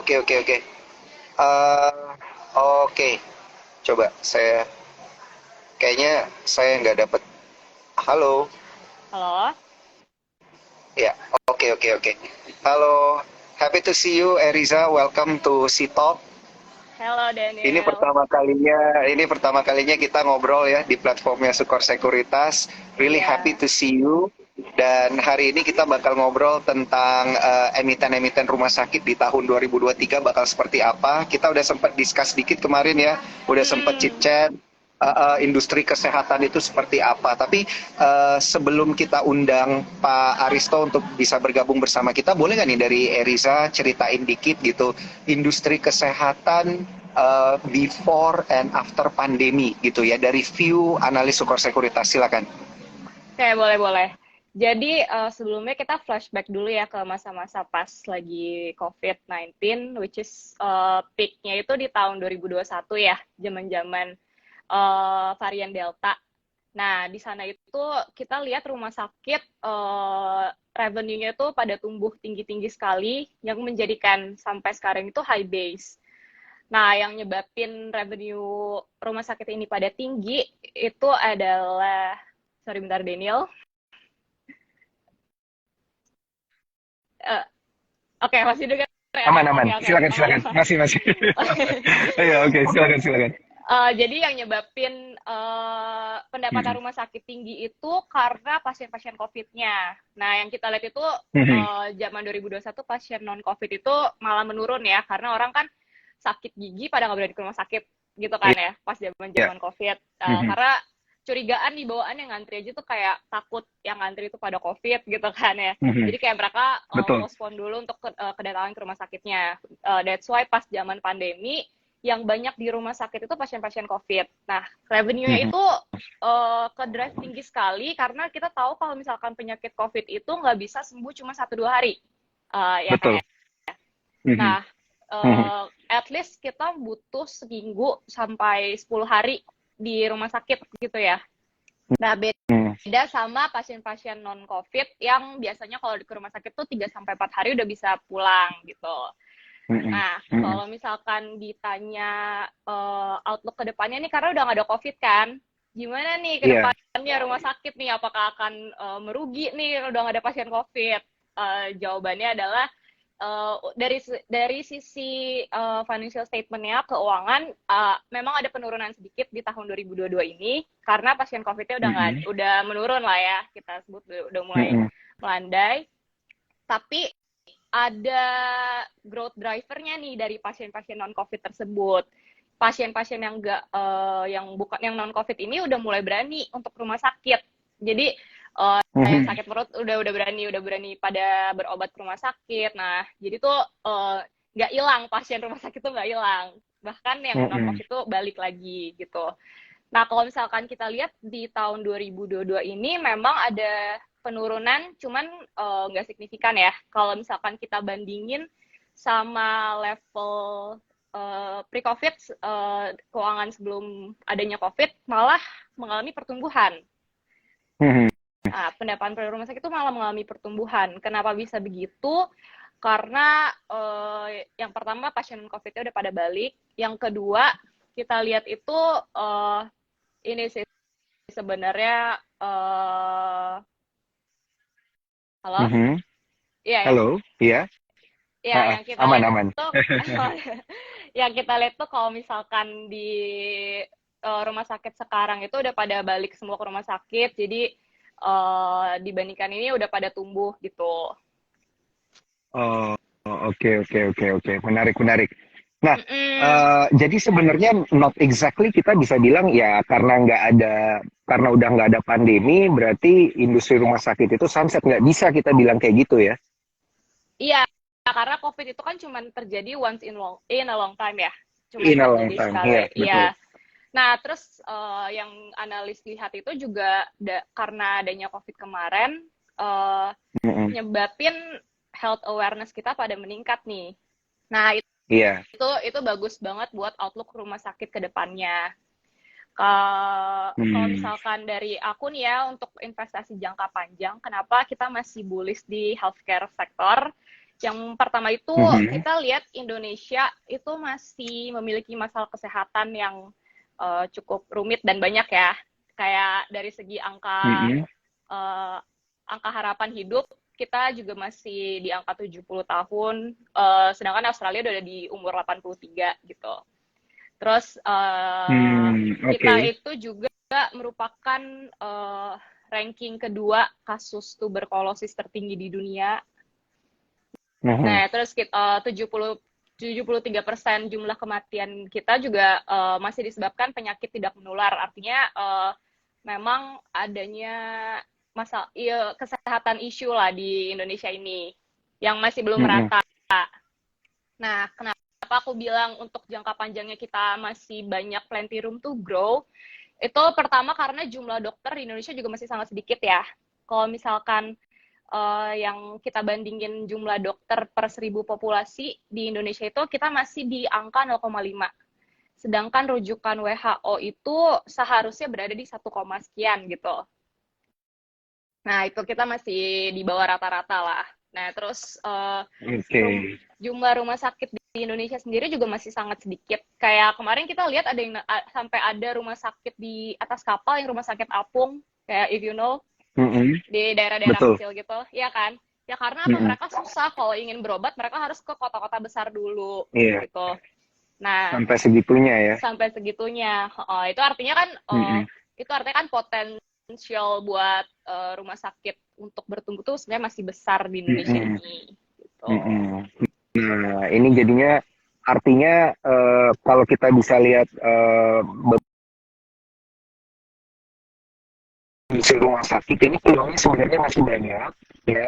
Oke, oke, oke. Eh, oke, coba saya kayaknya saya nggak dapet. Halo, Halo, ya, oke, oke, oke. Halo, happy to see you, Eriza. Welcome to C Talk. halo Ini Daniel. pertama kalinya kita ngobrol ya di platformnya Sukor Sekuritas. Really happy Iya. to see you. Dan hari ini kita bakal ngobrol tentang emiten-emiten rumah sakit di tahun 2023 bakal seperti apa. Kita udah sempat discuss dikit kemarin ya, udah sempat Mm-mm. chit-chat industri kesehatan itu seperti apa. Tapi sebelum kita undang Pak Aristo untuk bisa bergabung bersama kita, boleh nggak nih dari Eriza ceritain dikit gitu industri kesehatan before and after pandemi gitu ya dari view analis Sukor Sekuritas, silakan. Oke, boleh-boleh. Jadi sebelumnya kita flashback dulu ya ke masa-masa pas lagi COVID-19, which is peak-nya itu di tahun 2021 ya, zaman-zaman varian Delta. Nah, di sana itu kita lihat rumah sakit revenue-nya itu pada tumbuh tinggi-tinggi sekali, yang menjadikan sampai sekarang itu high base. Nah, yang nyebabin revenue rumah sakit ini pada tinggi itu adalah, sorry bentar Daniel. Eh, Oke, masih dengar ya? Aman, Oke, aman. oke, Silakan, aman silakan. ya. Masih, masih. Ayo, oke, silakan, silakan. Jadi yang nyebabin pendapatan rumah sakit tinggi itu karena pasien-pasien COVID-nya. Nah, yang kita lihat itu zaman 2021 pasien non-COVID itu malah menurun ya, karena orang kan sakit gigi pada nggak berani ke rumah sakit gitu kan ya, pas Iya. zaman-zaman COVID. Karena curigaan di bawaan yang ngantri aja tuh kayak takut yang ngantri itu pada COVID gitu kan ya. Jadi kayak mereka Betul. postpone dulu untuk kedatangan ke rumah sakitnya. That's why pas zaman pandemi yang banyak di rumah sakit itu pasien-pasien COVID. Nah, revenue-nya itu ke drive tinggi sekali karena kita tahu kalau misalkan penyakit COVID itu nggak bisa sembuh cuma 1-2 hari. Ya kan Betul. ya. Nah, at least kita butuh seminggu sampai 10 hari di rumah sakit gitu ya. Nah, beda sama pasien-pasien non-COVID yang biasanya kalau di rumah sakit tuh 3-4 hari udah bisa pulang gitu. Nah, kalau misalkan ditanya outlook ke depannya nih, karena udah nggak ada COVID kan, gimana nih ke Iya. depannya rumah sakit nih, apakah akan merugi nih udah nggak ada pasien COVID? Jawabannya adalah dari sisi financial statement-nya, keuangan, memang ada penurunan sedikit di tahun 2022 ini, karena pasien COVID-nya udah menurun lah ya, kita sebut udah mulai melandai, tapi ada growth driver-nya nih dari pasien-pasien non-COVID tersebut. Pasien-pasien yang enggak yang bukan yang non-COVID ini udah mulai berani untuk rumah sakit. Jadi yang sakit perut udah berani pada berobat ke rumah sakit. Nah, jadi tuh nggak hilang pasien rumah sakit tuh nggak hilang. Bahkan yang non-COVID tuh balik lagi gitu. Nah, kalau misalkan kita lihat di tahun 2022 ini memang ada penurunan, cuman nggak signifikan ya. Kalau misalkan kita bandingin sama level pre-COVID, keuangan sebelum adanya COVID, malah mengalami pertumbuhan. Nah, pendapatan per rumah sakit itu malah mengalami pertumbuhan. Kenapa bisa begitu? Karena yang pertama pasien COVID-nya udah pada balik. Yang kedua, kita lihat itu ini sih sebenarnya halo, iya ya, Halo. Iya. ya yang kita Aman, lihat aman. tuh yang kita lihat tuh kalau misalkan di rumah sakit sekarang itu udah pada balik semua ke rumah sakit, jadi dibandingkan ini udah pada tumbuh gitu. Oh, oke, oke, oke, oke. Menarik, menarik. Nah, Mm-mm. jadi sebenarnya not exactly kita bisa bilang ya karena udah nggak ada pandemi, berarti industri rumah sakit itu sunset. Nggak bisa kita bilang kayak gitu ya. Iya, karena COVID itu kan cuma terjadi once in a long time ya, cuma In a long terjadi time. sekali. Iya, betul. Iya. Nah, terus yang analis lihat itu juga karena adanya COVID kemarin, uh, Mm-mm. nyebabin health awareness kita pada meningkat nih. Nah, Iya. itu bagus banget buat outlook rumah sakit ke depannya. Kalau Hmm. misalkan dari aku nih ya, untuk investasi jangka panjang, kenapa kita masih bullish di healthcare sektor? Yang pertama itu Mhm. kita lihat Indonesia itu masih memiliki masalah kesehatan yang cukup rumit dan banyak ya. Kayak dari segi Mhm. uh, angka harapan hidup kita juga masih di angka 70 tahun, sedangkan Australia udah di umur 83 gitu. Terus Oke. kita itu juga merupakan ranking kedua kasus tuberkulosis tertinggi di dunia. Mhm. Nah, terus kita 73% jumlah kematian kita juga masih disebabkan penyakit tidak menular. Artinya memang adanya masalah kesehatan isu lah di Indonesia ini yang masih belum Mhm. merata. Nah, kenapa aku bilang untuk jangka panjangnya kita masih banyak plenty room to grow? Itu pertama karena jumlah dokter di Indonesia juga masih sangat sedikit ya. Kalau misalkan yang kita bandingin jumlah dokter per 1.000 populasi di Indonesia itu kita masih di angka 0,5. Sedangkan rujukan WHO itu seharusnya berada di 1, sekian gitu. Nah, itu kita masih di bawah rata-rata lah. Nah, terus Oke. jumlah rumah sakit di Indonesia sendiri juga masih sangat sedikit. Kayak kemarin kita lihat ada yang sampai ada rumah sakit di atas kapal, yang rumah sakit apung, kayak if you know, Mhm. di daerah-daerah Betul. kecil gitu, ya kan? Ya karena apa, Mhm. mereka susah kalau ingin berobat, mereka harus ke kota-kota besar dulu Iya, gitu. Nah, sampai segitunya ya. sampai segitunya, itu artinya kan Mhm. potensial buat rumah sakit untuk bertumbuh tuh sebenarnya masih besar di Indonesia Mhm. ini gitu. Mhm. Nah, ini jadinya artinya kalau kita bisa lihat di rumah sakit ini peluangnya sebenarnya masih banyak ya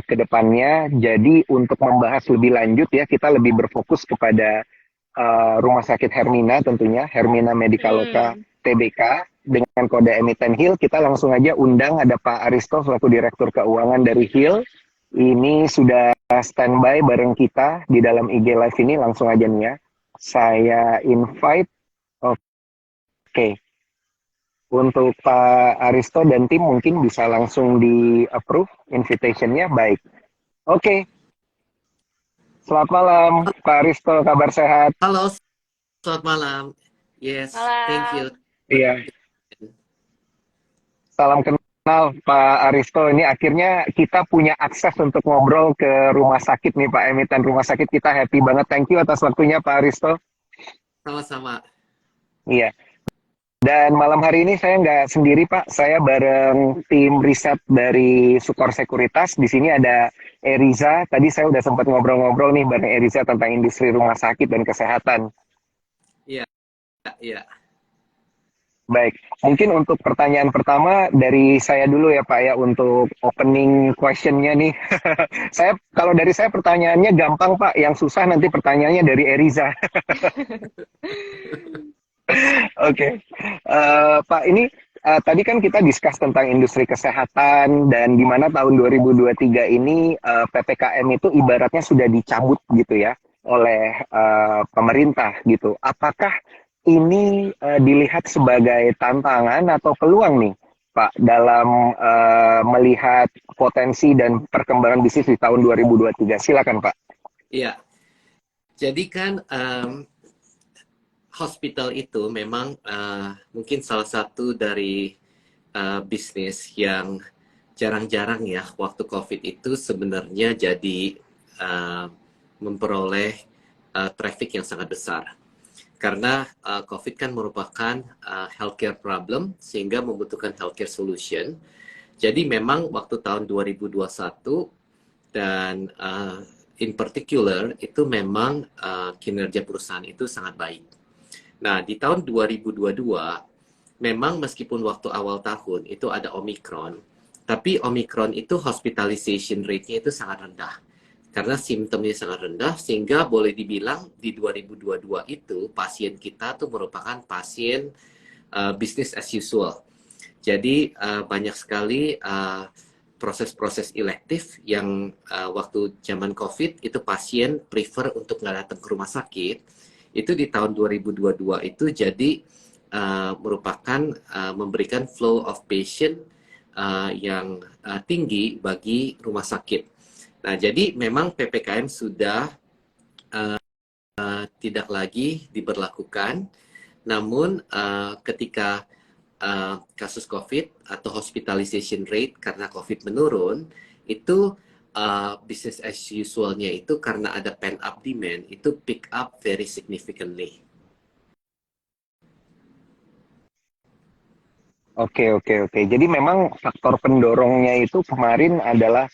ke depannya. Jadi untuk membahas lebih lanjut ya kita lebih berfokus kepada Rumah Sakit Hermina tentunya, Hermina Medicaloka Hmm. Tbk dengan kode emiten HIL. Kita langsung aja undang ada Pak Aristo selaku Direktur Keuangan dari HIL. Ini sudah standby bareng kita di dalam IG Live ini, langsung aja nih ya. Saya invite. Oke. Okay. Untuk Pak Aristo dan tim mungkin bisa langsung di approve invitation-nya. Baik. Oke. Okay. Selamat malam Pak Aristo, kabar sehat? Halo, selamat malam. Yes, thank you. Malam. Iya. Salam kenal Pak Aristo. Ini akhirnya kita punya akses untuk ngobrol ke rumah sakit nih Pak, emiten rumah sakit kita. Happy banget. Thank you atas waktunya Pak Aristo. Sama-sama. Iya. Dan malam hari ini saya nggak sendiri Pak. Saya bareng tim riset dari Sukor Sekuritas. Di sini ada Eriza. Tadi saya udah sempat ngobrol-ngobrol nih bareng Eriza tentang industri rumah sakit dan kesehatan. Iya, iya. Baik, mungkin untuk pertanyaan pertama dari saya dulu ya Pak ya untuk opening question-nya nih. Saya kalau dari saya pertanyaannya gampang Pak, yang susah nanti pertanyaannya dari Eriza. Oke, Pak ini tadi kan kita discuss tentang industri kesehatan dan di mana tahun 2023 ini PPKM itu ibaratnya sudah dicabut gitu ya oleh pemerintah gitu. Apakah ini dilihat sebagai tantangan atau peluang nih, Pak, dalam melihat potensi dan perkembangan bisnis di tahun 2023? Silakan, Pak. Iya. Jadi kan hospital itu memang mungkin salah satu dari bisnis yang jarang-jarang ya waktu COVID itu sebenarnya jadi memperoleh traffic yang sangat besar. Karena COVID kan merupakan healthcare problem sehingga membutuhkan healthcare solution. Jadi memang waktu tahun 2021 dan in particular itu memang kinerja perusahaan itu sangat baik. Nah, di tahun 2022 memang meskipun waktu awal tahun itu ada Omicron, tapi Omicron itu hospitalization rate-nya itu sangat rendah. Karena simptomnya sangat rendah, sehingga boleh dibilang di 2022 itu pasien kita tuh merupakan pasien business as usual. Jadi banyak sekali proses-proses elektif yang waktu zaman COVID itu pasien prefer untuk nggak datang ke rumah sakit, itu di tahun 2022 itu jadi merupakan memberikan flow of patient yang tinggi bagi rumah sakit. Nah, jadi memang PPKM sudah tidak lagi diberlakukan, namun ketika kasus COVID atau hospitalization rate karena COVID menurun, itu business as usual-nya itu karena ada pent up demand, itu pick up very significantly. Oke, oke, oke. Jadi memang faktor pendorongnya itu kemarin adalah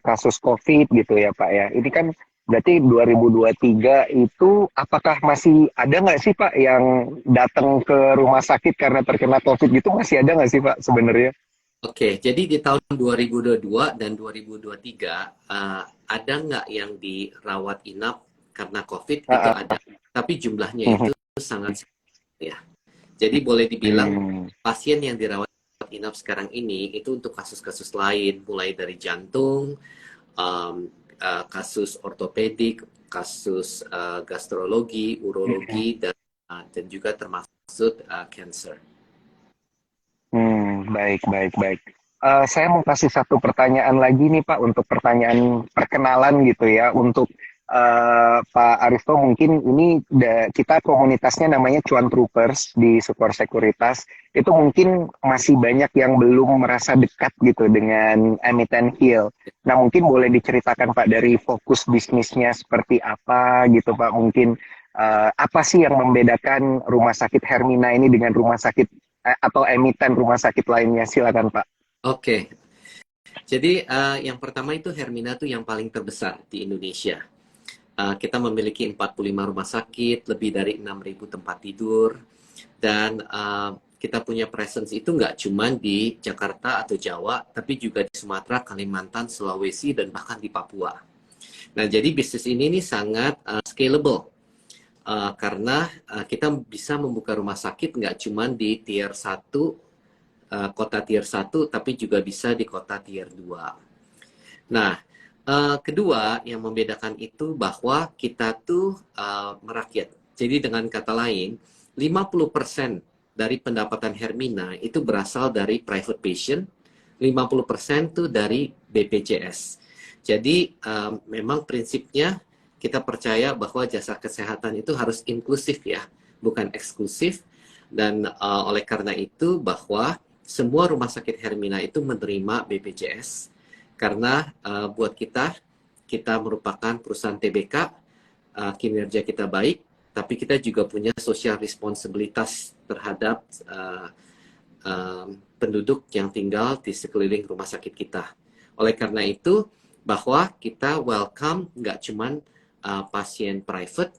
kasus COVID gitu ya Pak ya. Ini kan berarti 2023 itu apakah masih ada nggak sih Pak yang datang ke rumah sakit karena terkena COVID gitu, masih ada nggak sih Pak sebenarnya? Oke, jadi di tahun 2022 dan 2023 ada nggak yang dirawat inap karena COVID? Itu Ah, ada, tapi jumlahnya ah. itu sangat sedikit ya. Jadi boleh dibilang Hmm. pasien yang dirawat inap sekarang ini itu untuk kasus-kasus lain, mulai dari jantung, um, kasus ortopedik, kasus gastrologi, urologi, dan juga termasuk cancer. Baik, baik, baik. Saya mau kasih satu pertanyaan lagi nih Pak, untuk pertanyaan perkenalan gitu ya, untuk Pak Aristo. Mungkin ini kita komunitasnya namanya Cuan Troopers di Sukor Sekuritas. Itu mungkin masih banyak yang belum merasa dekat gitu dengan emiten Hill. Nah mungkin boleh diceritakan Pak, dari fokus bisnisnya seperti apa gitu Pak. Mungkin apa sih yang membedakan rumah sakit Hermina ini dengan rumah sakit atau emiten rumah sakit lainnya? Silakan Pak. Oke, jadi yang pertama itu Hermina tuh yang paling terbesar di Indonesia. Kita memiliki 45 rumah sakit, lebih dari 6.000 tempat tidur, dan kita punya presence itu nggak cuma di Jakarta atau Jawa, tapi juga di Sumatera, Kalimantan, Sulawesi, dan bahkan di Papua. Nah, jadi bisnis ini nih sangat scalable, karena kita bisa membuka rumah sakit nggak cuma di tier 1, kota tier 1, tapi juga bisa di kota tier 2. Nah, kedua yang membedakan itu bahwa kita tuh merakyat. Jadi dengan kata lain, 50% dari pendapatan Hermina itu berasal dari private patient, 50% tuh dari BPJS. Jadi memang prinsipnya kita percaya bahwa jasa kesehatan itu harus inklusif ya, bukan eksklusif. Dan oleh karena itu bahwa semua rumah sakit Hermina itu menerima BPJS, karena buat kita merupakan perusahaan TBK, kinerja kita baik, tapi kita juga punya social responsibilitas terhadap penduduk yang tinggal di sekeliling rumah sakit kita. Oleh karena itu, bahwa kita welcome nggak cuman pasien private,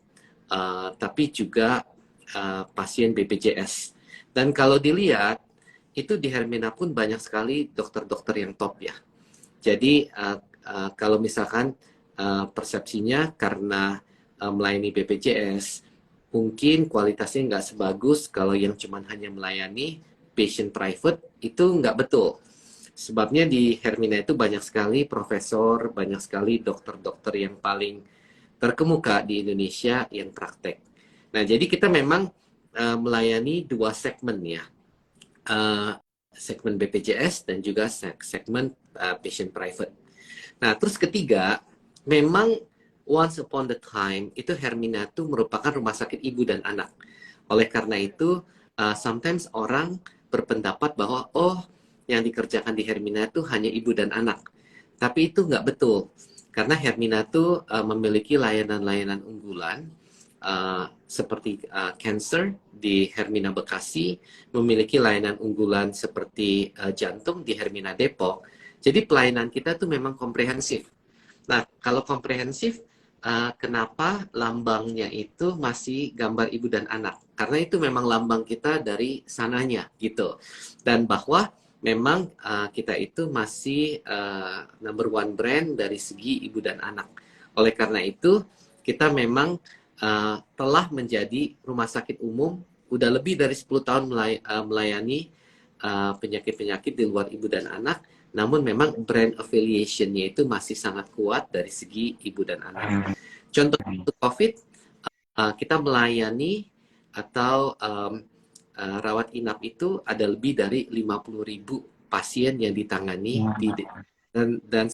tapi juga pasien BPJS. Dan kalau dilihat, itu di Hermina pun banyak sekali dokter-dokter yang top ya. Jadi kalau misalkan persepsinya karena melayani BPJS, mungkin kualitasnya nggak sebagus kalau yang cuma hanya melayani patient private, itu nggak betul. Sebabnya di Hermina itu banyak sekali profesor, banyak sekali dokter-dokter yang paling terkemuka di Indonesia yang praktek. Nah, jadi kita memang melayani dua segmen ya. Segmen BPJS dan juga segmen patient private. Nah, terus ketiga, memang once upon the time itu Hermina itu merupakan rumah sakit ibu dan anak. Oleh karena itu, sometimes orang berpendapat bahwa yang dikerjakan di Hermina itu hanya ibu dan anak. Tapi itu nggak betul. Karena Hermina itu memiliki layanan-layanan unggulan seperti cancer di Hermina Bekasi, memiliki layanan unggulan seperti jantung di Hermina Depok. Jadi pelayanan kita tuh memang komprehensif. Nah, kalau komprehensif, kenapa lambangnya itu masih gambar ibu dan anak? Karena itu memang lambang kita dari sananya gitu. Dan bahwa memang kita itu masih number one brand dari segi ibu dan anak. Oleh karena itu, kita memang telah menjadi rumah sakit umum, udah lebih dari 10 tahun melayani penyakit-penyakit di luar ibu dan anak, namun memang brand affiliation-nya itu masih sangat kuat dari segi ibu dan anak. Contoh COVID, kita melayani atau rawat inap itu ada lebih dari 50.000 pasien yang ditangani dan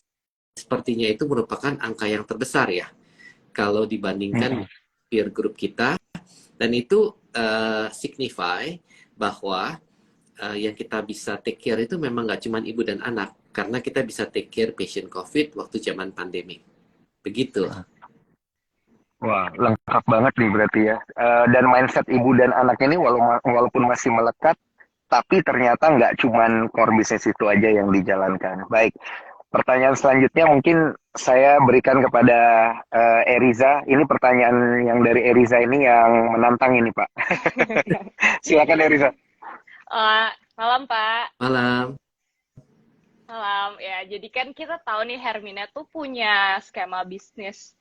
sepertinya itu merupakan angka yang terbesar ya kalau dibandingkan peer group kita, dan itu signify bahwa yang kita bisa take care itu memang nggak cuma ibu dan anak, karena kita bisa take care patient COVID waktu zaman pandemi. Begitu. Wah, lengkap banget nih berarti ya. Dan mindset ibu dan anak ini walaupun masih melekat, tapi ternyata nggak cuman core bisnis itu aja yang dijalankan. Baik, pertanyaan selanjutnya mungkin saya berikan kepada Eriza. Ini pertanyaan yang dari Eriza ini yang menantang ini, Pak. Silakan Eriza. Malam Pak. Malam. Malam ya. Jadi kan kita tahu nih Hermina tuh punya skema bisnis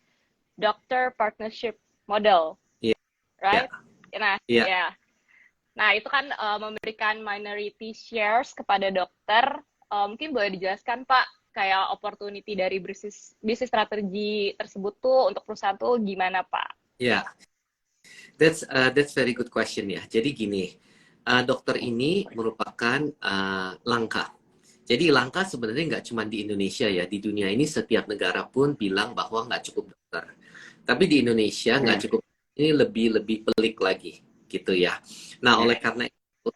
doctor partnership model, Iya. right? Nah, Iya. ya. Nah, itu kan memberikan minority shares kepada dokter. Mungkin boleh dijelaskan Pak, kayak opportunity dari bisnis strategi tersebut tuh untuk perusahaan tuh gimana Pak? Ya, that's very good question ya. Jadi gini, dokter ini merupakan langka. Jadi langka sebenarnya nggak cuma di Indonesia ya, di dunia ini setiap negara pun bilang bahwa nggak cukup dokter. Tapi di Indonesia nggak cukup, ini lebih pelik lagi gitu ya. Nah, oleh karena itu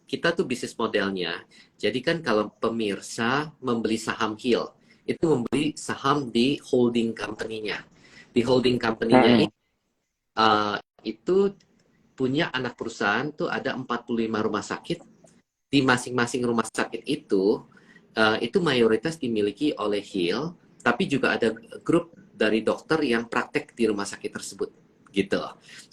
kita tuh bisnis modelnya. Jadi kan kalau pemirsa membeli saham Hill, itu membeli saham di holding company-nya. Di holding company-nya itu punya anak perusahaan tuh ada 45 rumah sakit. Di masing-masing rumah sakit itu mayoritas dimiliki oleh Hill, tapi juga ada grup dari dokter yang praktek di rumah sakit tersebut, gitu.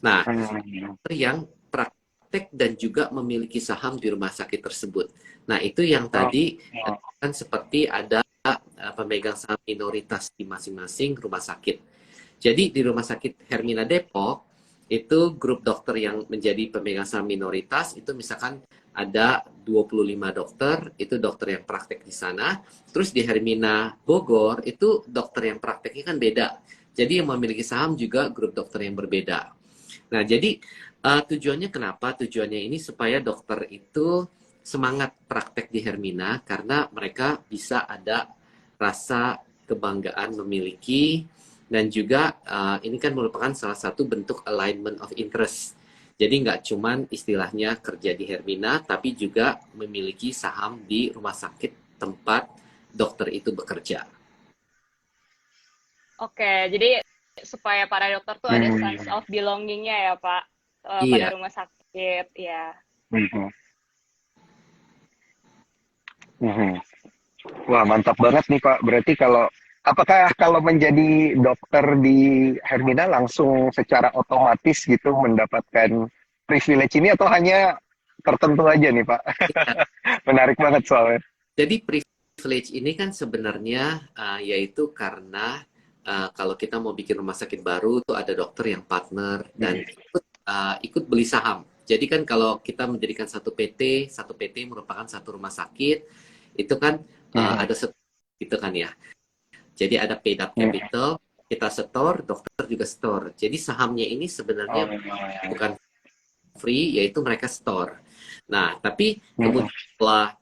Nah, dokter yang praktek dan juga memiliki saham di rumah sakit tersebut. Nah, itu yang tadi kan seperti ada pemegang saham minoritas di masing-masing rumah sakit. Jadi di rumah sakit Hermina Depok itu grup dokter yang menjadi pemegang saham minoritas itu misalkan ada 25 dokter, itu dokter yang praktek di sana. Terus di Hermina Bogor itu dokter yang prakteknya kan beda. Jadi yang memiliki saham juga grup dokter yang berbeda. Nah, jadi tujuannya kenapa? Tujuannya ini supaya dokter itu semangat praktek di Hermina karena mereka bisa ada rasa kebanggaan memiliki, dan juga ini kan merupakan salah satu bentuk alignment of interest. Jadi nggak cuman istilahnya kerja di Hermina, tapi juga memiliki saham di rumah sakit tempat dokter itu bekerja. Oke, jadi supaya para dokter tuh ada sense of belonging-nya ya Pak, pada rumah sakit, ya. Wah, mantap banget nih Pak. Berarti apakah kalau menjadi dokter di Hermina langsung secara otomatis gitu mendapatkan privilege ini atau hanya tertentu aja nih Pak? Menarik banget soalnya. Jadi privilege ini kan sebenarnya yaitu karena kalau kita mau bikin rumah sakit baru tuh ada dokter yang partner dan ikut beli saham. Jadi kan kalau kita mendirikan satu PT merupakan satu rumah sakit, itu kan ada gitu kan ya. Jadi ada paid up capital, kita store, dokter juga store. Jadi sahamnya ini sebenarnya bukan free, yaitu mereka store. Nah, tapi kemudian setelah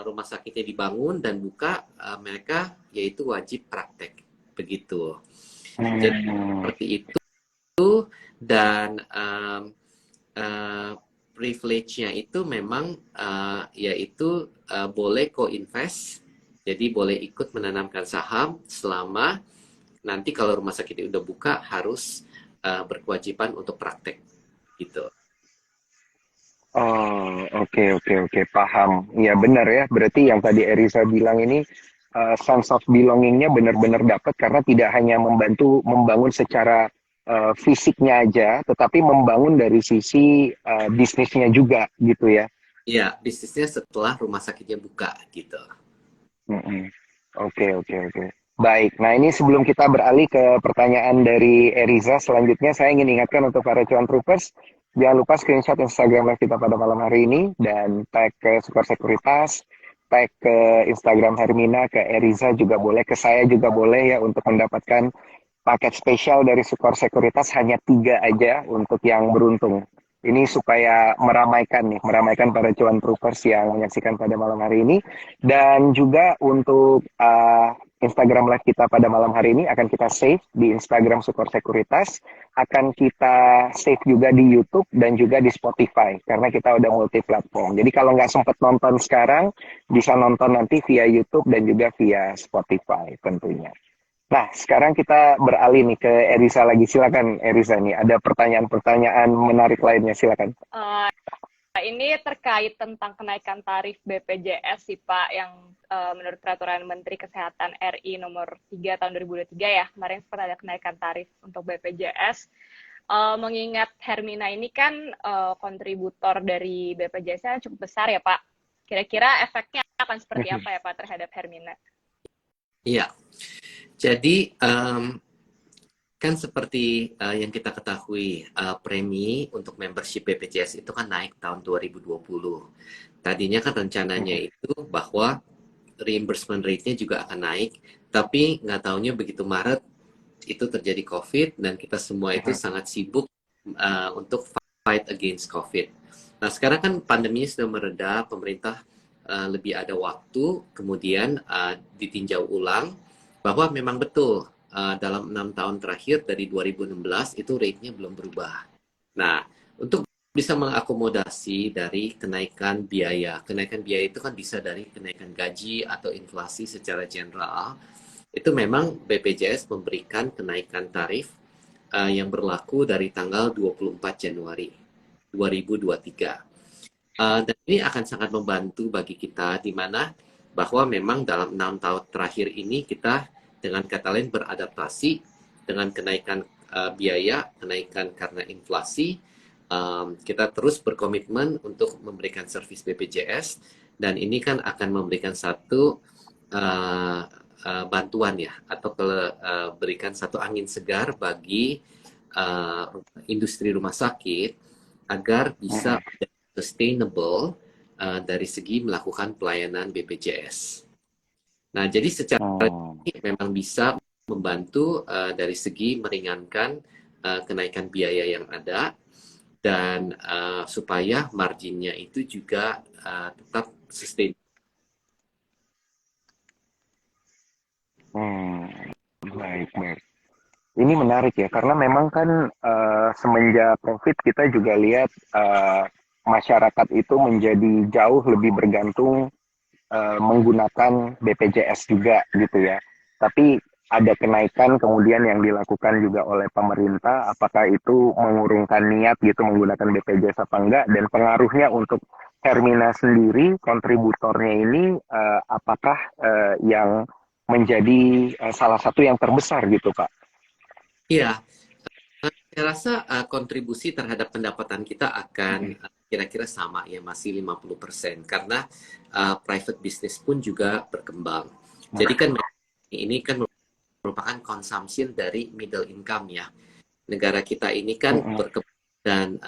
rumah sakitnya dibangun dan buka, mereka yaitu wajib praktek. Begitu. Jadi seperti itu, dan privilege-nya itu memang yaitu boleh co-invest. Jadi boleh ikut menanamkan saham selama nanti kalau rumah sakit udah buka harus berkewajiban untuk praktek gitu. Oh, oke, paham. Ya benar ya. Berarti yang tadi Eriza bilang ini sense of belonging-nya benar-benar dapat karena tidak hanya membangun secara fisiknya aja, tetapi membangun dari sisi bisnisnya juga gitu ya. Iya, bisnisnya setelah rumah sakitnya buka gitu. Oke. Baik, nah ini sebelum kita beralih ke pertanyaan dari Eriza, selanjutnya saya ingin ingatkan untuk para cuan troopers, jangan lupa screenshot Instagram live kita pada malam hari ini, dan tag ke Sukor Sekuritas, tag ke Instagram Hermina, ke Eriza juga boleh, ke saya juga boleh ya, untuk mendapatkan paket spesial dari Sukor Sekuritas, hanya 3 aja untuk yang beruntung. Ini supaya meramaikan para cuan troopers yang menyaksikan pada malam hari ini. Dan juga untuk Instagram Live kita pada malam hari ini akan kita save di Instagram Sukor Sekuritas, akan kita save juga di YouTube dan juga di Spotify, karena kita udah multi platform. Jadi kalau nggak sempat nonton sekarang, bisa nonton nanti via YouTube dan juga via Spotify tentunya. Nah, sekarang kita beralih nih ke Erisa lagi. Silakan Erisa nih, ada pertanyaan-pertanyaan menarik lainnya, silakan. Ini terkait tentang kenaikan tarif BPJS sih Pak, yang menurut Peraturan Menteri Kesehatan RI nomor 3 tahun 2023 ya, kemarin sempat ada kenaikan tarif untuk BPJS. Mengingat Hermina ini kan kontributor dari BPJS-nya cukup besar ya Pak. Kira-kira efeknya akan seperti apa ya Pak terhadap Hermina? Iya, jadi kan seperti yang kita ketahui, premi untuk membership BPJS itu kan naik tahun 2020. Tadinya kan rencananya itu bahwa reimbursement rate-nya juga akan naik, tapi nggak taunya begitu Maret itu terjadi COVID dan kita semua itu sangat sibuk untuk fight against COVID. Nah sekarang kan pandeminya sudah mereda, pemerintah lebih ada waktu, kemudian ditinjau ulang bahwa memang betul dalam 6 tahun terakhir dari 2016 itu rate-nya belum berubah. Nah untuk bisa mengakomodasi dari kenaikan biaya itu kan bisa dari kenaikan gaji atau inflasi secara general. Itu memang BPJS memberikan kenaikan tarif yang berlaku dari tanggal 24 Januari 2023. Dan ini akan sangat membantu bagi kita di mana bahwa memang dalam 6 tahun terakhir ini kita dengan kata lain beradaptasi dengan kenaikan biaya, kenaikan karena inflasi. Kita terus berkomitmen untuk memberikan servis BPJS dan ini kan akan memberikan satu bantuan ya atau berikan satu angin segar bagi industri rumah sakit agar bisa sustainable dari segi melakukan pelayanan BPJS. Nah, jadi secara ini memang bisa membantu dari segi meringankan kenaikan biaya yang ada dan supaya marginnya itu juga tetap sustainable. Baik, baik. Ini menarik ya, karena memang kan semenjak COVID kita juga lihat masyarakat itu menjadi jauh lebih bergantung menggunakan BPJS juga gitu ya. Tapi ada kenaikan kemudian yang dilakukan juga oleh pemerintah, apakah itu mengurungkan niat gitu menggunakan BPJS apa enggak, dan pengaruhnya untuk Hermina sendiri, kontributornya ini apakah yang menjadi salah satu yang terbesar gitu Pak? Iya, saya rasa kontribusi terhadap pendapatan kita akan kira-kira sama ya, masih 50% karena private business pun juga berkembang. Jadi kan ini kan merupakan consumption dari middle income ya. Negara kita ini kan berkembang dan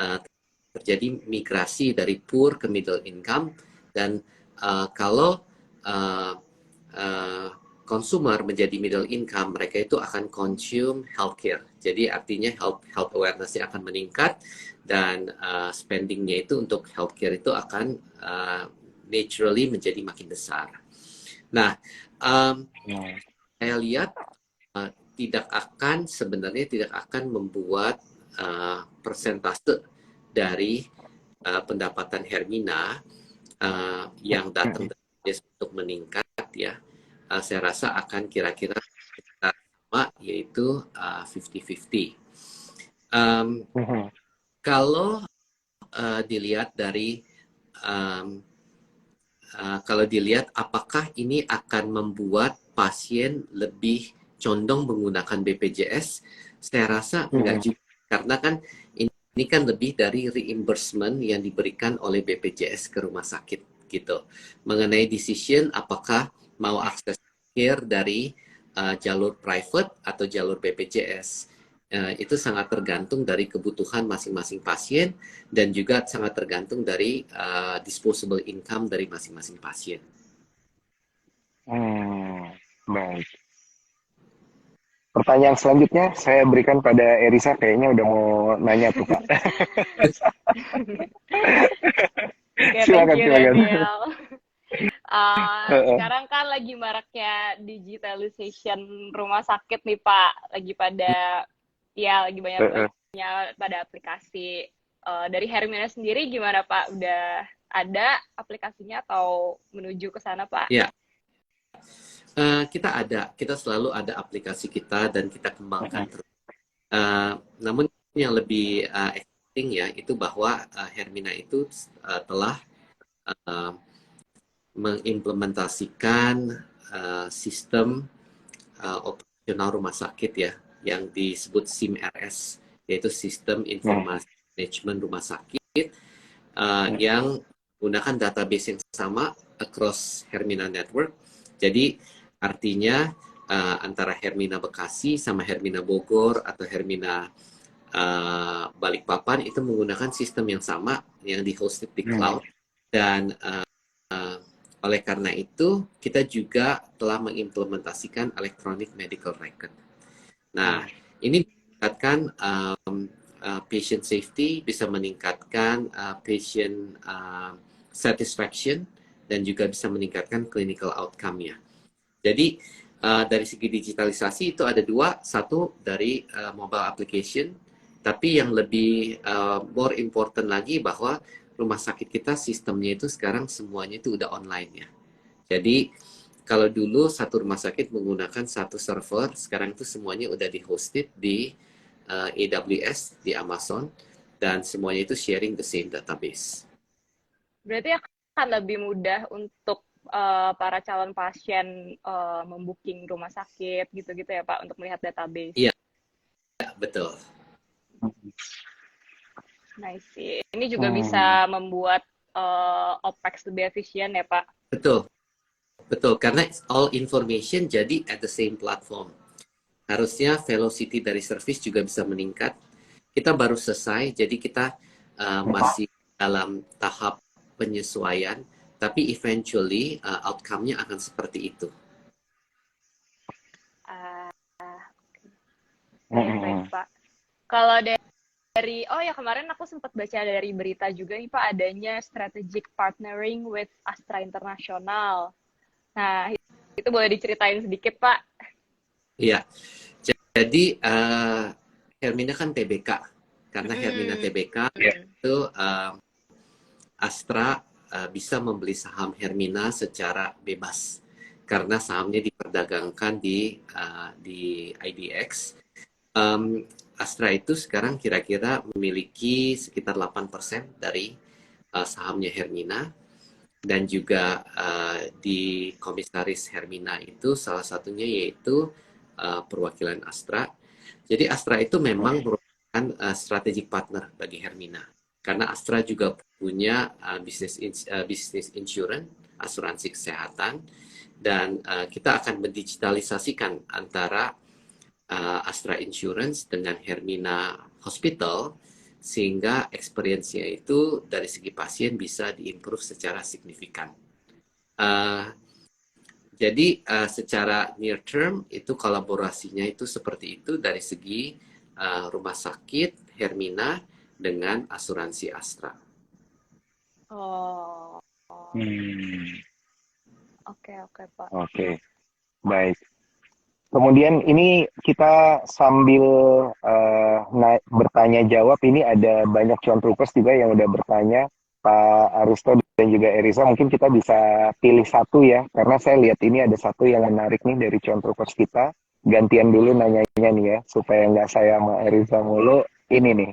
terjadi migrasi dari poor ke middle income dan kalau consumer menjadi middle income, mereka itu akan consume healthcare. Jadi artinya health awareness-nya akan meningkat dan spending-nya itu untuk healthcare itu akan naturally menjadi makin besar. Nah, saya lihat sebenarnya tidak akan membuat persentase dari pendapatan Hermina yang datang dari untuk meningkat ya. Saya rasa akan kira-kira sama, yaitu 50-50. Kalau dilihat dari kalau dilihat apakah ini akan membuat pasien lebih condong menggunakan BPJS, saya rasa enggak juga, karena kan ini kan lebih dari reimbursement yang diberikan oleh BPJS ke rumah sakit gitu. Mengenai decision apakah mau akses care dari jalur private atau jalur BPJS. Itu sangat tergantung dari kebutuhan masing-masing pasien dan juga sangat tergantung dari disposable income dari masing-masing pasien. Baik. Pertanyaan selanjutnya saya berikan pada Erisa, kayaknya udah mau nanya tuh Pak. Oke, thank Silakan, you silakan. Daniel. Sekarang kan lagi maraknya digitalization rumah sakit nih Pak, lagi pada ya lagi banyak pada aplikasi. Dari Hermina sendiri gimana Pak? Udah ada aplikasinya atau menuju ke sana Pak? Ya, kita selalu ada aplikasi kita dan kita kembangkan terus. Namun yang lebih exciting ya itu bahwa Hermina itu telah uh, mengimplementasikan sistem operasional rumah sakit ya yang disebut SIMRS, yaitu Sistem Informasi Manajemen Rumah Sakit, yang menggunakan database yang sama across Hermina Network. Jadi artinya antara Hermina Bekasi sama Hermina Bogor atau Hermina Balikpapan itu menggunakan sistem yang sama yang di-hosted di cloud. Dan oleh karena itu kita juga telah mengimplementasikan electronic medical record. Nah, ini meningkatkan patient safety, bisa meningkatkan patient satisfaction, dan juga bisa meningkatkan clinical outcome-nya. Jadi dari segi digitalisasi itu ada dua, satu dari mobile application, tapi yang lebih more important lagi bahwa rumah sakit kita sistemnya itu sekarang semuanya itu udah online ya. Jadi kalau dulu satu rumah sakit menggunakan satu server, sekarang itu semuanya udah di-hosted di AWS, di Amazon, dan semuanya itu sharing the same database. Berarti akan lebih mudah untuk para calon pasien membooking rumah sakit gitu-gitu ya Pak, untuk melihat database. Iya, betul. Nice sih. Ini juga bisa membuat OPEX lebih efisien ya Pak. Betul, betul. Karena all information jadi at the same platform. Harusnya velocity dari service juga bisa meningkat. Kita baru selesai, jadi kita masih dalam tahap penyesuaian, tapi eventually outcome-nya akan seperti itu. Baik, Pak. Kalau oh ya kemarin aku sempat baca dari berita juga nih Pak, adanya strategic partnering with Astra International. Nah, itu boleh diceritain sedikit Pak? Iya, jadi Hermina kan TBK, karena Hermina TBK itu Astra bisa membeli saham Hermina secara bebas karena sahamnya diperdagangkan di IDX. Astra itu sekarang kira-kira memiliki sekitar 8% dari sahamnya Hermina, dan juga di komisaris Hermina itu salah satunya yaitu perwakilan Astra. Jadi Astra itu memang merupakan strategic partner bagi Hermina karena Astra juga punya bisnis insurance, asuransi kesehatan, dan kita akan mendigitalisasikan antara Astra Insurance dengan Hermina Hospital sehingga experience-nya itu dari segi pasien bisa diimprove secara signifikan. Jadi secara near term itu kolaborasinya itu seperti itu dari segi rumah sakit Hermina dengan asuransi Astra. Oke, Pak. Oke, baik. Kemudian ini kita sambil bertanya jawab, ini ada banyak cuan trukers juga yang udah bertanya, Pak Aristo dan juga Erisa, mungkin kita bisa pilih satu ya, karena saya lihat ini ada satu yang menarik nih dari cuan trukers kita. Gantian dulu nanyanya nih ya, supaya nggak saya sama Erisa mulu. Ini nih,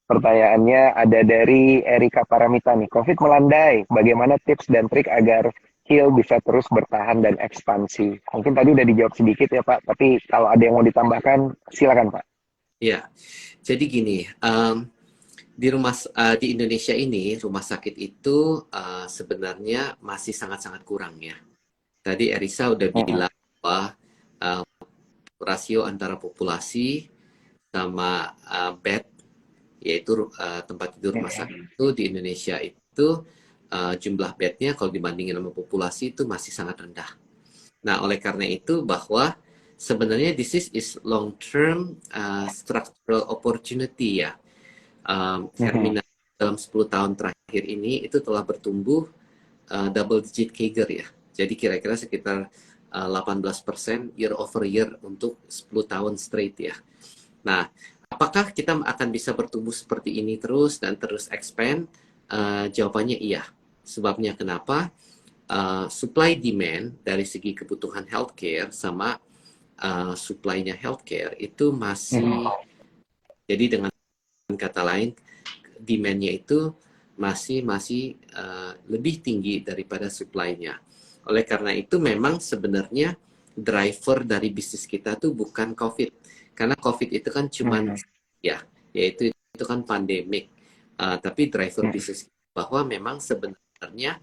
pertanyaannya ada dari Erika Paramita nih. COVID melandai, bagaimana tips dan trik agar Heal bisa terus bertahan dan ekspansi? Mungkin tadi udah dijawab sedikit ya Pak, tapi kalau ada yang mau ditambahkan, silakan Pak. Ya, jadi gini, di Indonesia ini rumah sakit itu sebenarnya masih sangat-sangat kurang ya. Tadi Erisa udah bilang bahwa rasio antara populasi sama bed, yaitu tempat tidur rumah sakit itu di Indonesia itu jumlah bednya kalau dibandingin sama populasi itu masih sangat rendah. Nah, oleh karena itu bahwa sebenarnya this is long term structural opportunity ya. Hermina dalam 10 tahun terakhir ini itu telah bertumbuh double digit CAGR ya. Jadi kira-kira sekitar 18% year over year untuk 10 tahun straight ya. Nah, apakah kita akan bisa bertumbuh seperti ini terus dan terus expand? Jawabannya iya. Sebabnya kenapa? Supply demand dari segi kebutuhan healthcare sama supply-nya healthcare itu masih, jadi dengan kata lain, demand-nya itu masih lebih tinggi daripada supply-nya. Oleh karena itu memang sebenarnya driver dari bisnis kita tuh bukan COVID. Karena COVID itu kan cuman yaitu itu kan pandemik. Tapi driver bisnis bahwa memang sebenarnya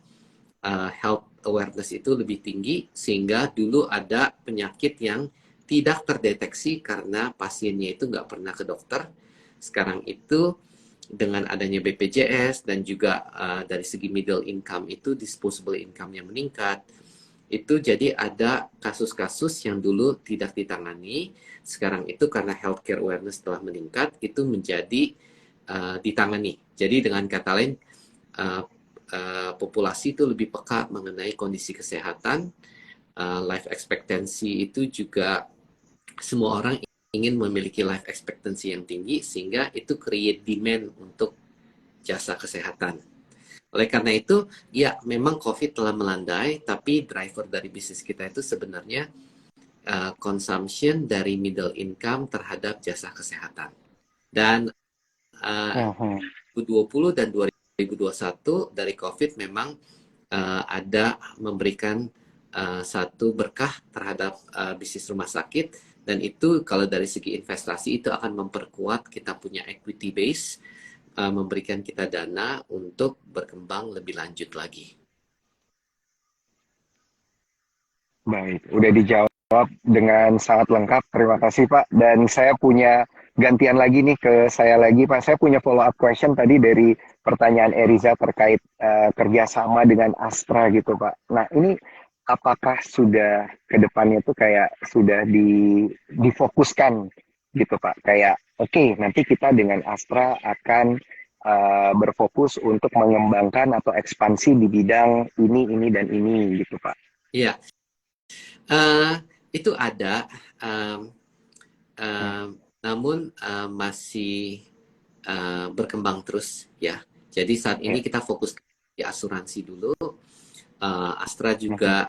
health awareness itu lebih tinggi, sehingga dulu ada penyakit yang tidak terdeteksi karena pasiennya itu nggak pernah ke dokter. Sekarang itu dengan adanya BPJS dan juga dari segi middle income itu disposable income-nya meningkat, itu jadi ada kasus-kasus yang dulu tidak ditangani, sekarang itu karena healthcare awareness telah meningkat, itu menjadi ditangani. Jadi dengan kata lain, populasi itu lebih peka mengenai kondisi kesehatan, life expectancy itu juga semua orang ingin memiliki life expectancy yang tinggi, sehingga itu create demand untuk jasa kesehatan. Oleh karena itu, ya memang COVID telah melandai, tapi driver dari bisnis kita itu sebenarnya consumption dari middle income terhadap jasa kesehatan. Dan 2020 dan 2021 dari COVID memang ada memberikan satu berkah terhadap bisnis rumah sakit, dan itu kalau dari segi investasi itu akan memperkuat kita punya equity base, memberikan kita dana untuk berkembang lebih lanjut lagi. Baik, udah dijawab dengan sangat lengkap. Terima kasih Pak. Dan saya punya gantian lagi nih ke saya lagi Pak. Saya punya follow up question tadi dari pertanyaan Eriza terkait kerjasama dengan Astra gitu Pak. Nah ini apakah sudah ke depannya tuh kayak sudah difokuskan gitu Pak? Kayak oke, nanti kita dengan Astra akan berfokus untuk mengembangkan atau ekspansi di bidang ini dan ini gitu Pak. Iya, itu ada, namun masih berkembang terus ya. Jadi saat ini kita fokus di asuransi dulu. Astra juga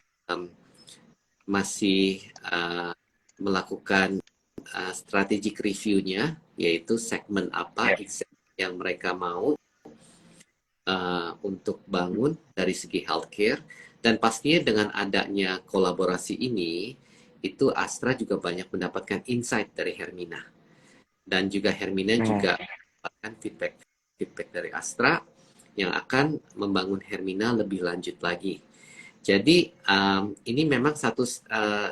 masih melakukan strategic review-nya, yaitu segmen apa yang mereka mau untuk bangun dari segi healthcare. Dan pastinya dengan adanya kolaborasi ini, itu Astra juga banyak mendapatkan insight dari Hermina. Dan juga Hermina juga mendapatkan feedback dari Astra yang akan membangun Hermina lebih lanjut lagi. Jadi ini memang satu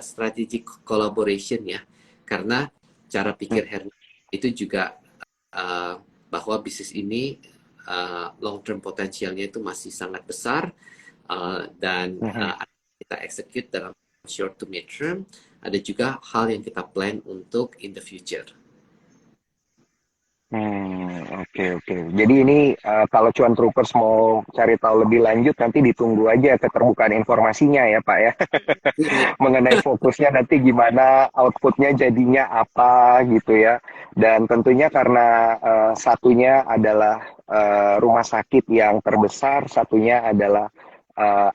strategic collaboration ya, karena cara pikir Hermina itu juga bahwa bisnis ini long term potensialnya itu masih sangat besar, dan kita execute dalam short to mid term. Ada juga hal yang kita plan untuk in the future. Oke. Jadi ini kalau Cuan Troopers mau cari tahu lebih lanjut, nanti ditunggu aja keterbukaan informasinya ya Pak ya. Mengenai fokusnya nanti gimana, outputnya jadinya apa gitu ya. Dan tentunya karena satunya adalah rumah sakit yang terbesar, satunya adalah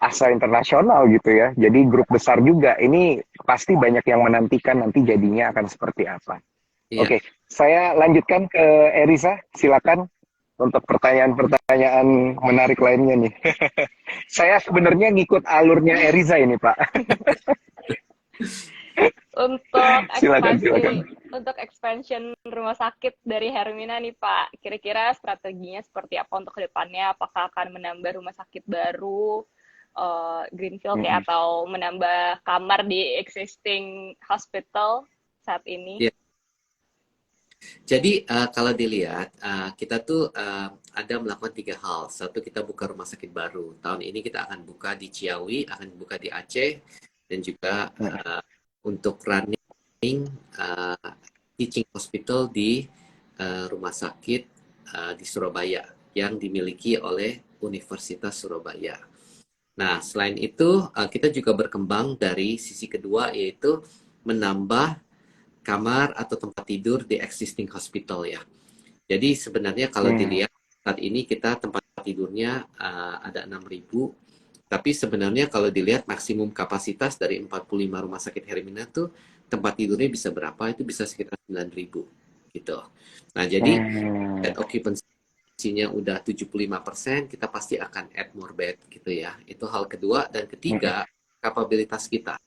Astra Internasional gitu ya. Jadi grup besar juga. Ini pasti banyak yang menantikan nanti jadinya akan seperti apa. Oke, saya lanjutkan ke Eriza, silakan untuk pertanyaan-pertanyaan menarik lainnya nih. Saya sebenarnya ngikut alurnya Eriza ini, Pak. Untuk expansion rumah sakit dari Hermina nih Pak, kira-kira strateginya seperti apa untuk kedepannya? Apakah akan menambah rumah sakit baru, greenfield ya, atau menambah kamar di existing hospital saat ini? Jadi kalau dilihat, kita tuh ada melakukan 3 hal. Satu, kita buka rumah sakit baru. Tahun ini kita akan buka di Ciawi, akan buka di Aceh, dan juga untuk running uh, teaching hospital di rumah sakit di Surabaya yang dimiliki oleh Universitas Surabaya. Nah, selain itu kita juga berkembang dari sisi kedua, yaitu menambah kamar atau tempat tidur di existing hospital ya. Jadi sebenarnya kalau dilihat saat ini kita tempat tidurnya ada 6.000, tapi sebenarnya kalau dilihat maksimum kapasitas dari 45 rumah sakit Hermina tuh tempat tidurnya bisa berapa? Itu bisa sekitar 9.000 gitu. Nah, jadi bed occupancy-nya udah 75%, kita pasti akan add more bed gitu ya. Itu hal kedua. Dan ketiga, kapabilitas kita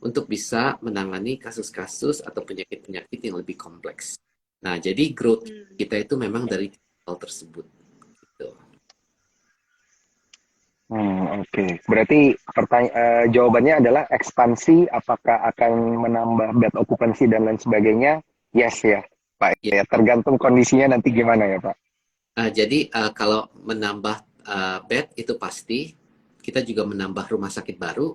untuk bisa menangani kasus-kasus atau penyakit-penyakit yang lebih kompleks. Nah, jadi growth kita itu memang dari hal tersebut. Gitu. Oke. Berarti jawabannya adalah ekspansi, apakah akan menambah bed occupancy dan lain sebagainya? Yes ya, Pak. Ya, tergantung kondisinya nanti gimana ya, Pak. Jadi kalau menambah bed itu pasti, kita juga menambah rumah sakit baru,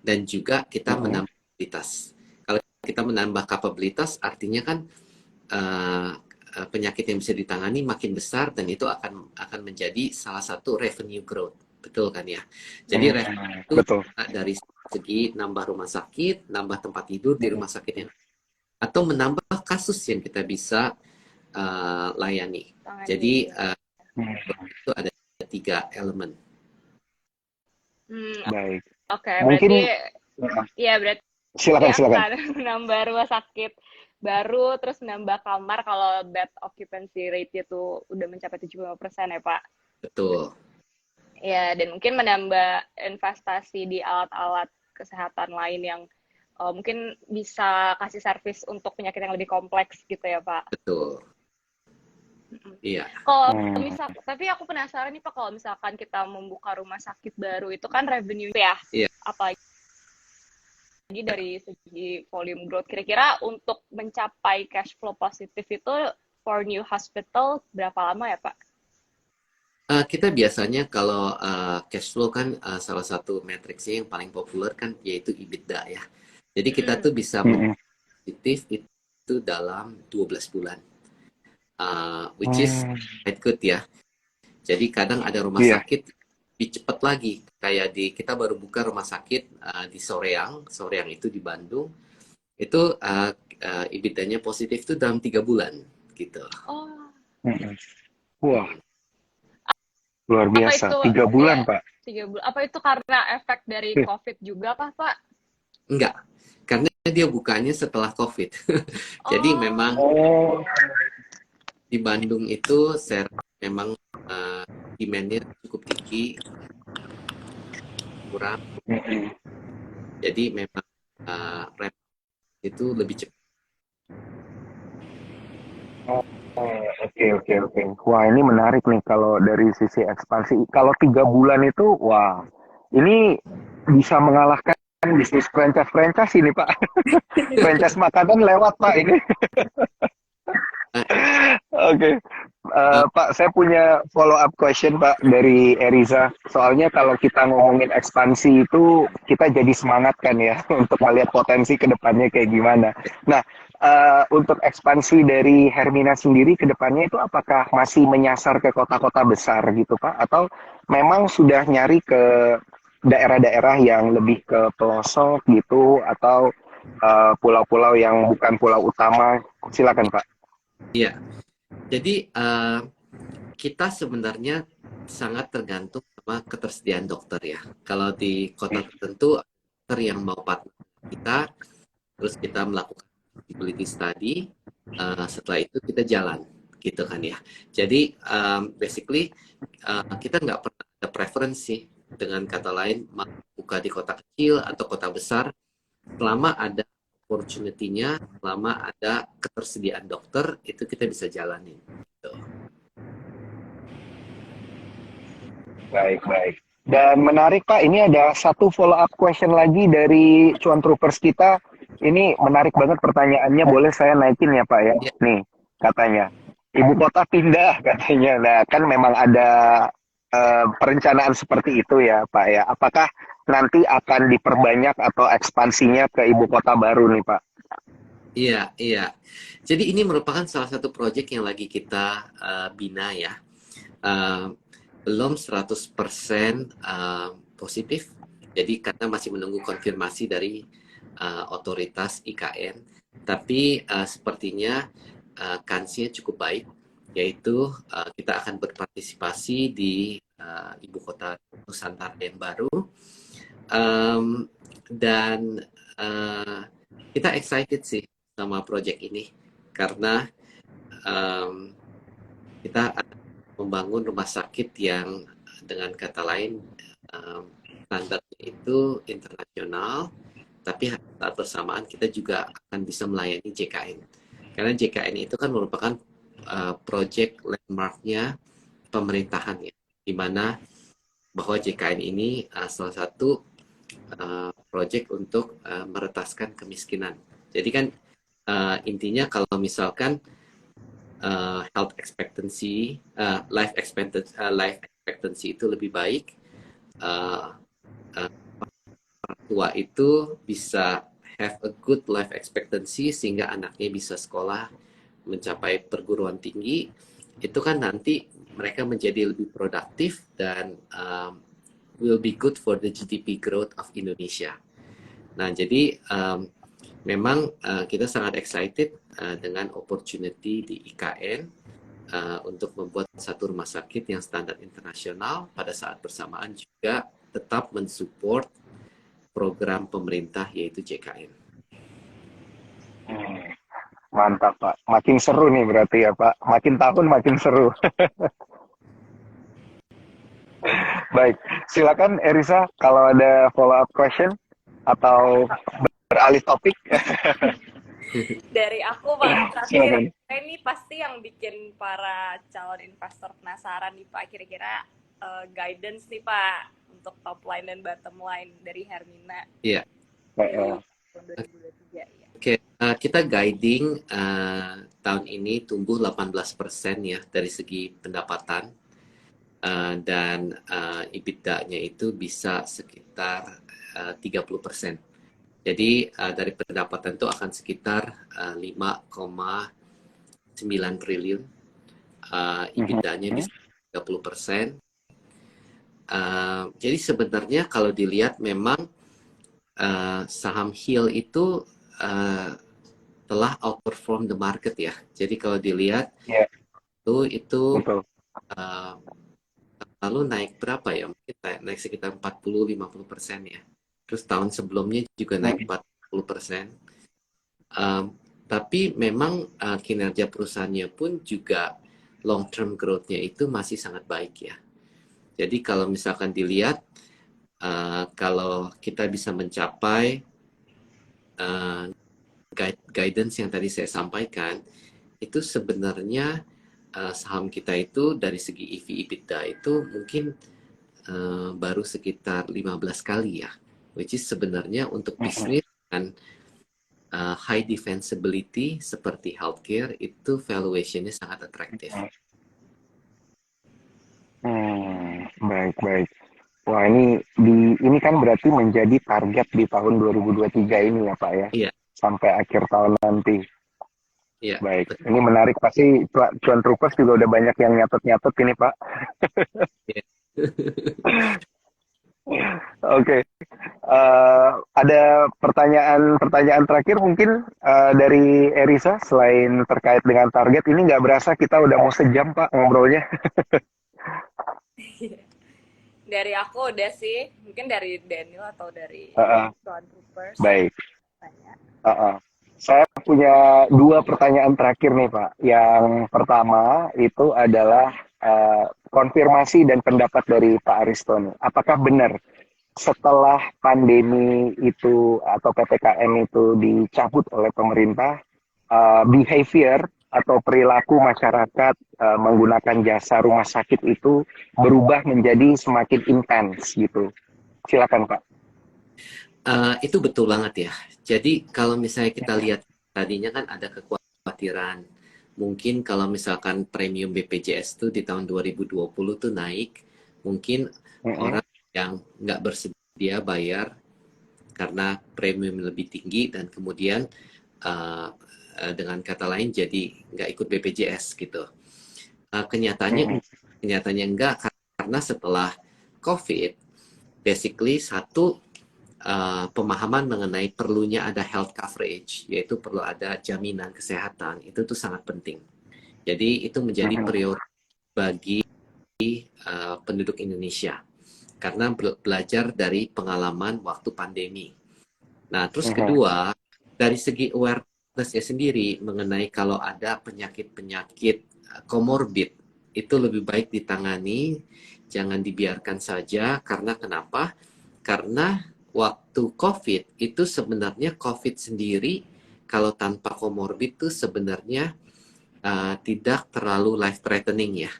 dan juga kita menambah kapabilitas. Kalau kita menambah kapabilitas, artinya kan penyakit yang bisa ditangani makin besar, dan itu akan menjadi salah satu revenue growth. Betul kan ya? Jadi revenue itu dari segi nambah rumah sakit, nambah tempat tidur di rumah sakit yang, atau menambah kasus yang kita bisa layani. Jadi itu ada 3 elemen. Baik. Oke, mungkin berarti silakan. Menambah rumah sakit baru, terus menambah kamar kalau bed occupancy rate itu udah mencapai 75% ya, Pak? Betul. Ya, dan mungkin menambah investasi di alat-alat kesehatan lain yang mungkin bisa kasih servis untuk penyakit yang lebih kompleks gitu ya, Pak? Betul. Iya. Kalau tapi aku penasaran nih Pak, kalau misalkan kita membuka rumah sakit baru itu kan revenue ya, apalagi dari segi volume growth, kira-kira untuk mencapai cash flow positif itu for new hospital berapa lama ya Pak? Kita biasanya kalau cash flow kan salah satu matriksnya yang paling populer kan yaitu EBITDA ya. Jadi kita tuh bisa positif itu dalam 12 bulan. Which is quite good ya. Jadi kadang ada rumah sakit lebih cepat lagi. Kayak kita baru buka rumah sakit di Soreang itu di Bandung. Itu EBITDA-nya positif itu dalam 3 bulan gitu. Wah. Luar biasa, 3 bulan, Pak. 3 bulan. Apa itu karena efek dari COVID juga kah, Pak? Enggak, karena dia bukanya setelah COVID. Jadi memang di Bandung itu memang demand-nya cukup tinggi, kurang. Jadi memang itu lebih cepat. Oke. Wah, ini menarik nih kalau dari sisi ekspansi. Kalau 3 bulan itu, wah, ini bisa mengalahkan bisnis franchise ini, Pak. Franchise makanan lewat, Pak, ini. Oke. Pak, saya punya follow up question, Pak, dari Eriza. Soalnya kalau kita ngomongin ekspansi itu, kita jadi semangat kan ya, untuk melihat potensi ke depannya kayak gimana. Nah, untuk ekspansi dari Hermina sendiri ke depannya itu apakah masih menyasar ke kota-kota besar gitu, Pak? Atau memang sudah nyari ke daerah-daerah yang lebih ke pelosok gitu, atau pulau-pulau yang bukan pulau utama? Silakan, Pak. Iya, jadi kita sebenarnya sangat tergantung sama ketersediaan dokter ya. Kalau di kota tertentu, dokter yang mau partner kita, terus kita melakukan feasibility study, setelah itu kita jalan, gitu kan ya. Jadi basically kita nggak pernah ada preferensi, dengan kata lain mau buka di kota kecil atau kota besar, selama ada opportunity-nya, selama ada ketersediaan dokter, itu kita bisa jalanin. Gitu. Baik. Dan menarik Pak, ini ada satu follow up question lagi dari Cuan Troopers kita. Ini menarik banget pertanyaannya, boleh saya naikin ya Pak ya? Nih, katanya, ibu kota pindah katanya. Nah, kan memang ada perencanaan seperti itu ya Pak ya. Apakah nanti akan diperbanyak atau ekspansinya ke ibu kota baru nih Pak? Iya, iya. Jadi ini merupakan salah satu proyek yang lagi kita bina ya. Uh, Belum 100% positif. Jadi karena masih menunggu konfirmasi dari otoritas IKN. Tapi sepertinya kansnya cukup baik, yaitu kita akan berpartisipasi di ibu kota Nusantara yang baru. Dan kita excited sih sama project ini karena um, kita akan membangun rumah sakit yang dengan kata lain standarnya itu internasional, tapi saat bersamaan kita juga akan bisa melayani JKN. Karena JKN itu kan merupakan project landmarknya pemerintahan ya, di mana bahwa JKN ini salah satu project untuk meretaskan kemiskinan. Jadi kan intinya kalau misalkan health expectancy, life expectancy itu lebih baik, orang tua itu bisa have a good life expectancy sehingga anaknya bisa sekolah mencapai perguruan tinggi, itu kan nanti mereka menjadi lebih produktif dan will be good for the GDP growth of Indonesia. Nah, jadi memang kita sangat excited dengan opportunity di IKN untuk membuat satu rumah sakit yang standar internasional, pada saat bersamaan juga tetap mensupport program pemerintah yaitu JKN. Mantap Pak, makin seru nih berarti ya Pak, makin tahun makin seru. Baik, silakan Erisa kalau ada follow up question atau beralih topik. Dari aku Pak, Silakan. ini pasti yang bikin para calon investor penasaran nih Pak, kira-kira guidance nih Pak untuk top line dan bottom line dari Hermina. Iya. Tahun 2023 ya. Oke, kita guiding tahun ini tumbuh 18% ya dari segi pendapatan, dan EBITDA-nya itu bisa sekitar 30%. Jadi dari pendapatan itu akan sekitar 5,9 triliun, EBITDA-nya bisa 30%. Jadi sebenarnya kalau dilihat memang saham Hill itu telah outperform the market ya. Jadi kalau dilihat itu lalu naik berapa ya? Mungkin naik sekitar 40-50% ya. Terus tahun sebelumnya juga naik 40%. Tapi memang kinerja perusahaannya pun juga long term growth-nya itu masih sangat baik ya. Jadi kalau misalkan dilihat, kalau kita bisa mencapai guidance yang tadi saya sampaikan, itu sebenarnya saham kita itu dari segi EV/EBITDA itu mungkin baru sekitar 15 kali ya, which is sebenarnya untuk bisnis dengan high defensibility seperti healthcare itu valuation-nya sangat atraktif. Baik. Wah, ini kan berarti menjadi target di tahun 2023 ini ya Pak ya? Iya. Sampai akhir tahun nanti. Iya. Baik, ini menarik, pasti Cuan Troopers juga udah banyak yang nyatet ini Pak. Iya. Oke. Ada pertanyaan terakhir mungkin dari Erisa, selain terkait dengan target, ini nggak berasa kita udah mau sejam Pak ngobrolnya. Dari aku udah sih, mungkin dari Daniel atau dari Cuan Troopers. Baik. Saya punya 2 pertanyaan terakhir nih Pak. Yang pertama itu adalah konfirmasi dan pendapat dari Pak Aristo nih. Apakah benar setelah pandemi itu atau PPKM itu dicabut oleh pemerintah, behavior atau perilaku masyarakat menggunakan jasa rumah sakit itu berubah menjadi semakin intens gitu? Silakan Pak. Itu betul banget ya. Jadi kalau misalnya kita lihat tadinya kan ada kekhawatiran, mungkin kalau misalkan premium BPJS itu di tahun 2020 tuh naik, mungkin orang yang nggak bersedia bayar karena premium lebih tinggi dan kemudian uh, dengan kata lain jadi nggak ikut BPJS gitu. Kenyataannya enggak, karena setelah COVID, basically satu, pemahaman mengenai perlunya ada health coverage, yaitu perlu ada jaminan kesehatan, itu tuh sangat penting. Jadi itu menjadi prioritas bagi penduduk Indonesia karena belajar dari pengalaman waktu pandemi. Nah, terus kedua, dari segi awareness-nya sendiri mengenai kalau ada penyakit-penyakit comorbid, itu lebih baik ditangani, jangan dibiarkan saja. Karena kenapa? Karena waktu COVID itu sebenarnya COVID sendiri kalau tanpa comorbid itu sebenarnya tidak terlalu life threatening ya.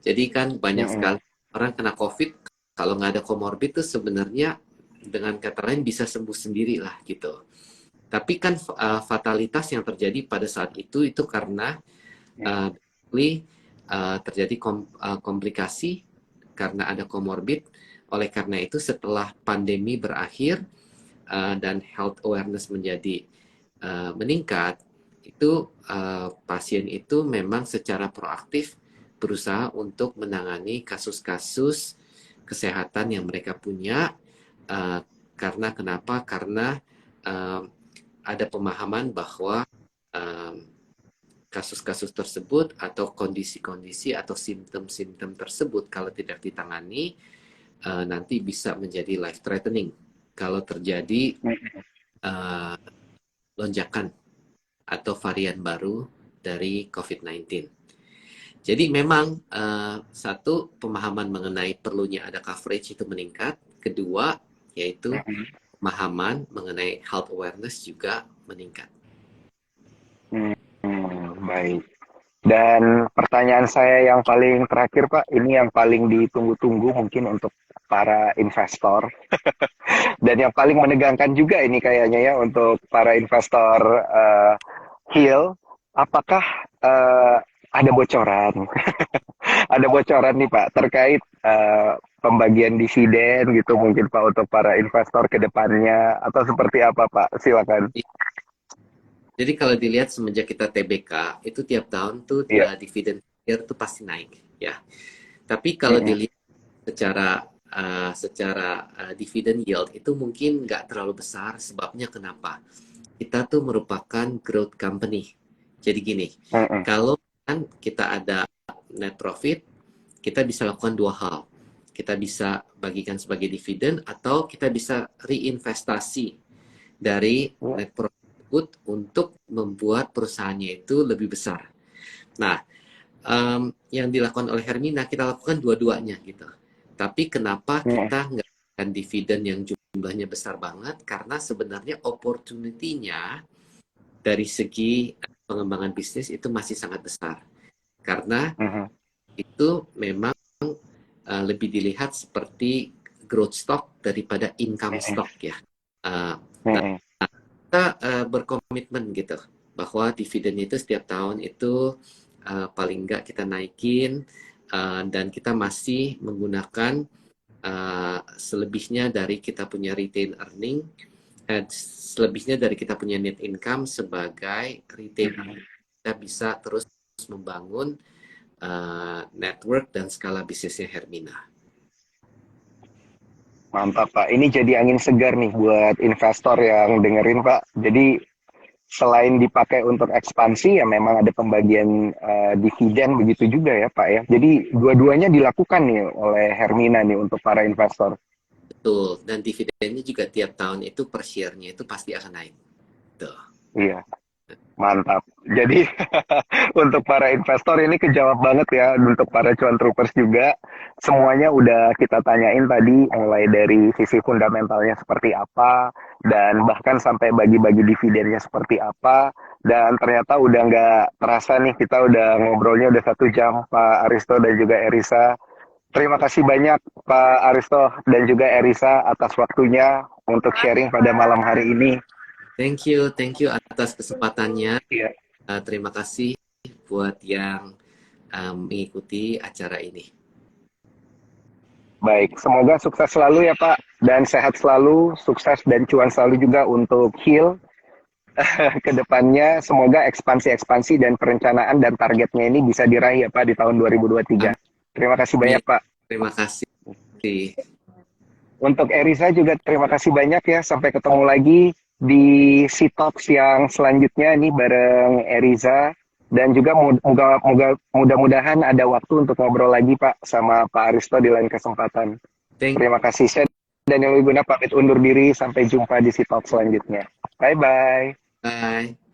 Jadi kan banyak sekali orang kena COVID kalau nggak ada comorbid itu sebenarnya dengan kata lain bisa sembuh sendiri lah gitu. Tapi kan fatalitas yang terjadi pada saat itu karena terjadi komplikasi karena ada comorbid. Oleh karena itu setelah pandemi berakhir dan health awareness menjadi meningkat, itu pasien itu memang secara proaktif berusaha untuk menangani kasus-kasus kesehatan yang mereka punya. Karena kenapa? Karena ada pemahaman bahwa kasus-kasus tersebut atau kondisi-kondisi atau simptom-simptom tersebut kalau tidak ditangani nanti bisa menjadi life threatening kalau terjadi lonjakan atau varian baru dari COVID-19. Jadi memang satu, pemahaman mengenai perlunya ada coverage itu meningkat. Kedua, yaitu pemahaman mengenai health awareness juga meningkat. Baik. Dan pertanyaan saya yang paling terakhir Pak, ini yang paling ditunggu-tunggu mungkin untuk para investor dan yang paling menegangkan juga ini kayaknya ya untuk para investor Hill, apakah ada bocoran? Ada bocoran nih Pak terkait pembagian dividen gitu mungkin Pak untuk para investor ke depannya atau seperti apa Pak? Silakan. Jadi kalau dilihat semenjak kita TBK itu tiap tahun tuh dividen itu pasti naik ya. Tapi kalau dilihat secara dividen yield itu mungkin nggak terlalu besar. Sebabnya kenapa? Kita tuh merupakan growth company. Jadi gini, kalau kan kita ada net profit, kita bisa lakukan dua hal. Kita bisa bagikan sebagai dividen atau kita bisa reinvestasi dari net profit untuk membuat perusahaannya itu lebih besar. Nah, yang dilakukan oleh Hermina, kita lakukan dua-duanya gitu. Tapi kenapa kita nggak lakukan dividen yang jumlahnya besar banget? Karena sebenarnya opportunity-nya dari segi pengembangan bisnis itu masih sangat besar. Karena itu memang lebih dilihat seperti growth stock daripada income stock ya. Kita berkomitmen gitu bahwa dividen itu setiap tahun itu paling enggak kita naikin dan kita masih menggunakan selebihnya dari kita punya retained earning, selebihnya dari kita punya net income sebagai retained earning. Kita bisa terus membangun network dan skala bisnisnya Hermina. Mantap Pak, ini jadi angin segar nih buat investor yang dengerin Pak. Jadi selain dipakai untuk ekspansi ya memang ada pembagian dividen begitu juga ya Pak ya. Jadi dua-duanya dilakukan nih oleh Hermina nih untuk para investor. Betul, dan dividennya juga tiap tahun itu per share-nya itu pasti akan naik. Tuh. Iya. Mantap. Jadi untuk para investor ini kejawab banget ya, untuk para cuan troopers juga. Semuanya udah kita tanyain tadi, mulai dari sisi fundamentalnya seperti apa, dan bahkan sampai bagi-bagi dividennya seperti apa. Dan ternyata udah nggak terasa nih, kita udah ngobrolnya udah 1 jam, Pak Aristo dan juga Erisa. Terima kasih banyak Pak Aristo dan juga Erisa atas waktunya untuk sharing pada malam hari ini. Thank you atas kesempatannya. Terima kasih buat yang mengikuti acara ini. Baik, semoga sukses selalu ya Pak, dan sehat selalu, sukses dan cuan selalu juga untuk Hill. ke depannya semoga ekspansi-ekspansi dan perencanaan dan targetnya ini bisa diraih ya Pak di tahun 2023. Terima kasih banyak Pak. Terima kasih. Untuk Eriza juga terima kasih banyak ya. Sampai ketemu lagi di C-Talks yang selanjutnya nih bareng Eriza. Dan juga mudah-mudahan ada waktu untuk ngobrol lagi Pak sama Pak Aristo di lain kesempatan. Terima kasih. Saya Daniel Wiguna pamit undur diri. Sampai jumpa di C-Talks selanjutnya. Bye-bye. Bye.